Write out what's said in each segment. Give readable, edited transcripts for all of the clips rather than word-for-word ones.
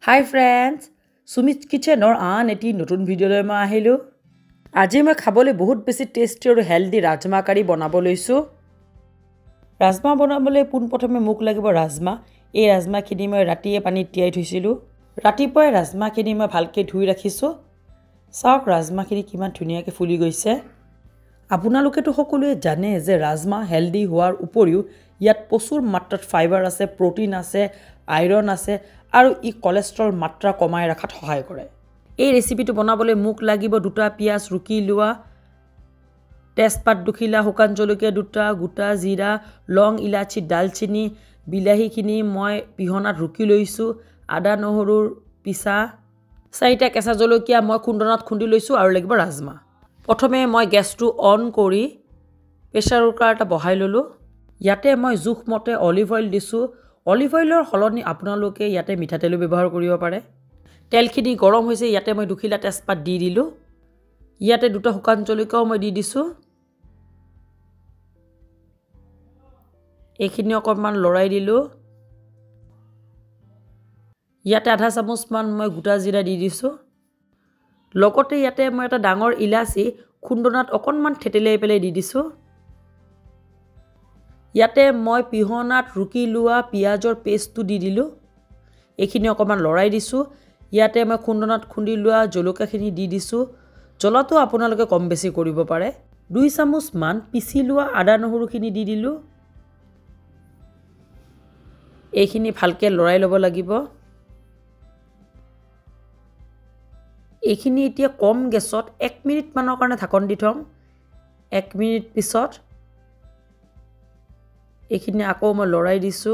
Hi friends, Sumit Kitchen or an eti notun video le ma ahilo. Aji ma khabole bahut besi tasty or healthy rajma curry banabo loisu. Rajma banabole pun prothome muk lagibo rajma. Ei rajma khini moi ratiye panit tiyai thuisilu. Ratipuwa rajma khini moi bhalke dhui rakhisu. Saok rajma khini kiman dhuniyake fuli goise. Apunaloke to hokolue jane je rajma healthy hoar uporiu yat posur matrat fiber ase, protein ase, iron ase আৰু ই cholesterol মাত্ৰা কমাই ৰাখাত সহায় কৰে। এই ৰেচিপিটো বনাবলৈ মুক লাগিব দুটা পিয়াজ ৰুকি লোৱা, তেজপাত দুখিলা, শুকান জলকীয়া দুটা, গোটা জিৰা, লং, ইলাচি, দালচিনি, বিলাহীখিনি মই পিহনাত ৰুকি লৈছো, আদা নহৰুৰ পিছা, চাৰিটা কেঁচা জলকীয়া মই খুন্দনাত খুন্দি লৈছো আৰু লাগিব ৰাজমা। প্ৰথমে মই গেছটো অন কৰি প্ৰেছাৰ কুকাৰ এটা বহাই ললো। ইয়াতে মই জুখমতে অলিভ অইল দিছো। অলিভ অইলৰ হলনি আপোনালোকে ইয়াতে মিঠাতেল ব্যৱহাৰ কৰিব পাৰে। তেলখিনি গৰম হৈছে ইয়াতে মই দুখিলা তেজপাত দি দিলো। ইয়াতে দুটা শুকান জলকীয়াও মই দি দিছো। এইখিনি অকণমান লৰাই দিলো। ইয়াতে আধা চামুচ মান মই গোটা জিৰা দি দিছো। লগতে ইয়াতে মই এটা ডাঙৰ ইলাচি খুন্দনাত অকণমান থেতেলাই পেলাই দি দিছো। ইয়াতে মই পিহনাত ৰুকি লোৱা পিয়াজৰ পেষ্টটো দি দিলো। এইখিনি অকমান লৰাই দিছো। ইয়াতে মই খুন্দনাত খুন্দি লোৱা জলকীয়াখিনি দি দিছো। জলাটো আপোনালোকে কম বেছি কৰিব পাৰে। 2 চামুচ মান পিছি লোৱা আদা নহৰুখিনি দি দিলো। এইখিনি ভালকে লৰাই ল'ব লাগিব। এইখিনি এতিয়া কম গেছত 1 মিনিট মানৰ কাৰণে ঢাকন দি থম। 1 মিনিট পিছত এইখিনি আকৌ মই লৰাই দিছো।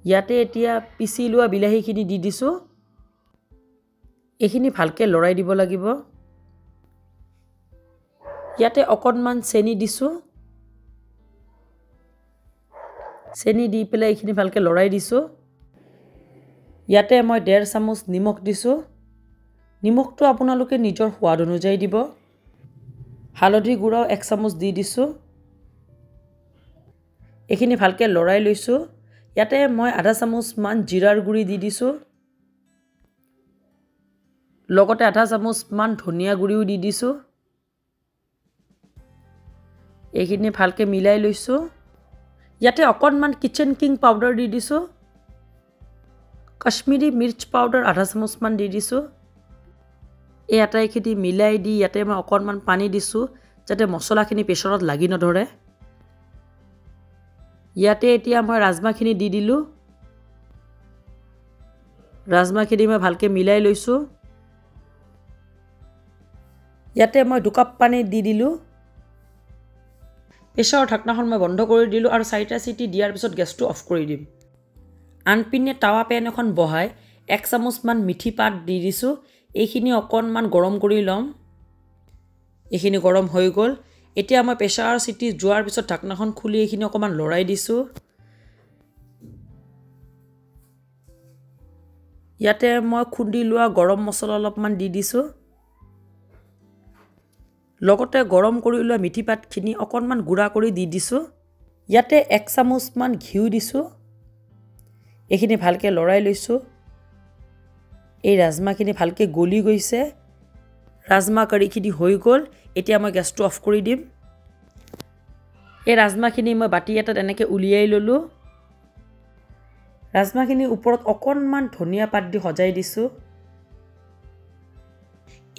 ইয়াতে এতিয়া পিছি লোৱা বিলাহীখিনি দি দিছো। এইখিনি ভালকে লৰাই দিব লাগিব। ইয়াতে অকণমান চেনি দিছো। চেনি দি পেলাই এইখিনি ভালকে লৰাই দিছো। ইয়াতে মই 1.5 চামুচ নিমখ দিছো। নিমখটো আপোনালোকে নিজৰ সোৱাদ অনুযায়ী দিব। হালধি গুড়াও 1 চামুচ দি দিছো। এইখিনি ভালকে লৰাই লৈছো। ইয়াতে মই আধা চামুচ মান জিৰাৰ গুড়ি দি দিছো। লগতে আধা চামুচ মান ধনিয়া গুড়িও দি দিছো। এইখিনি ভালকে মিলাই লৈছো। ইয়াতে অকণমান কিচেন কিং পাউডাৰ দি দিছো। কাশ্মীৰী মিৰ্চ পাউডাৰ আধা চামুচ মান দি দিছো। এই আটাইখিনি মিলাই দি ইয়াতে মই অকণমান পানী দিছো যাতে মছলাখিনি প্ৰেছাৰত লাগি নধৰে। ইয়াতে এতিয়া মই ৰাজমাখিনি দি দিলো। ৰাজমাখিনি মই ভালকে মিলাই লৈছো। ইয়াতে মই 2 কাপ পানী দি দিলো। প্ৰেছাৰৰ ঢাকনাখন মই বন্ধ কৰি দিলো আৰু 4টা চিটি দিয়াৰ পিছত গেছটো অফ কৰি দিম। আনপিনে টাৱা পেন এখন বহাই 1 চামুচ মান মিঠি পাত দি দিছো। এইখিনি অকণমান গৰম কৰি লম। এইখিনি গৰম হৈ গ'ল। এতিয়া মই প্ৰেছাৰৰ চিটি যোৱাৰ পিছত ঢাকনাখন খুলি এইখিনি অকমান লৰাই দিছো। ইয়াতে মই খুন্দি লোৱা গৰম মছলা অলপমান দি দিছো। লগতে গৰম কৰি লোৱা মিঠি পাতখিনি অকণমান গুড়া কৰি দি দিছো। ইয়াতে 1 চামুচ মান ঘিউ দিছো। এইখিনি ভালকে লৰাই লৈছো। এই ৰাজমাখিনি ভালকে গলি গৈছে। ৰাজমা কাৰীখিনি হৈ গ'ল। এতিয়া মই গেছটো অফ কৰি দিম। এই ৰাজমাখিনি মই বাটি এটাত এনেকে উলিয়াই ললো। ৰাজমাখিনিৰ ওপৰত অকণমান ধনিয়া পাত দি সজাই দিছো।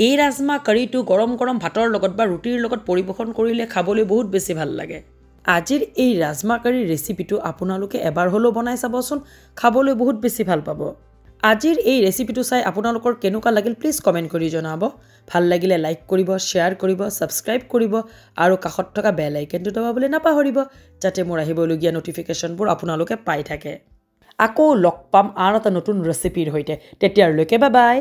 এই ৰাজমা কাৰীটো গৰম গৰম ভাতৰ লগত বা ৰুটিৰ লগত পৰিৱেশন কৰিলে খাবলৈ বহুত বেছি ভাল লাগে। আজিৰ এই ৰাজমা কাৰীৰ ৰেচিপিটো আপোনালোকে এবাৰ হলো বনাই চাবচোন। খাবলৈ বহুত বেছি ভাল পাব। আজিৰ এই ৰেচিপিটো চাই আপোনালোকৰ কেনেকুৱা লাগিল প্লিজ কমেন্ট কৰি জনাব। ভাল লাগিলে লাইক কৰিব, শ্বেয়াৰ কৰিব, সাবস্ক্ৰাইব কৰিব আৰু কাষত থকা বেল আইকনটো দবাবলৈ নাপাহৰিব যাতে মোৰ আহিবলগীয়া নটিফিকেশনবোৰ আপোনালোকে পাই থাকে। আকৌ লগ পাম আন এটা নতুন ৰেচিপিৰ সৈতে। তেতিয়ালৈকে বাই বাই।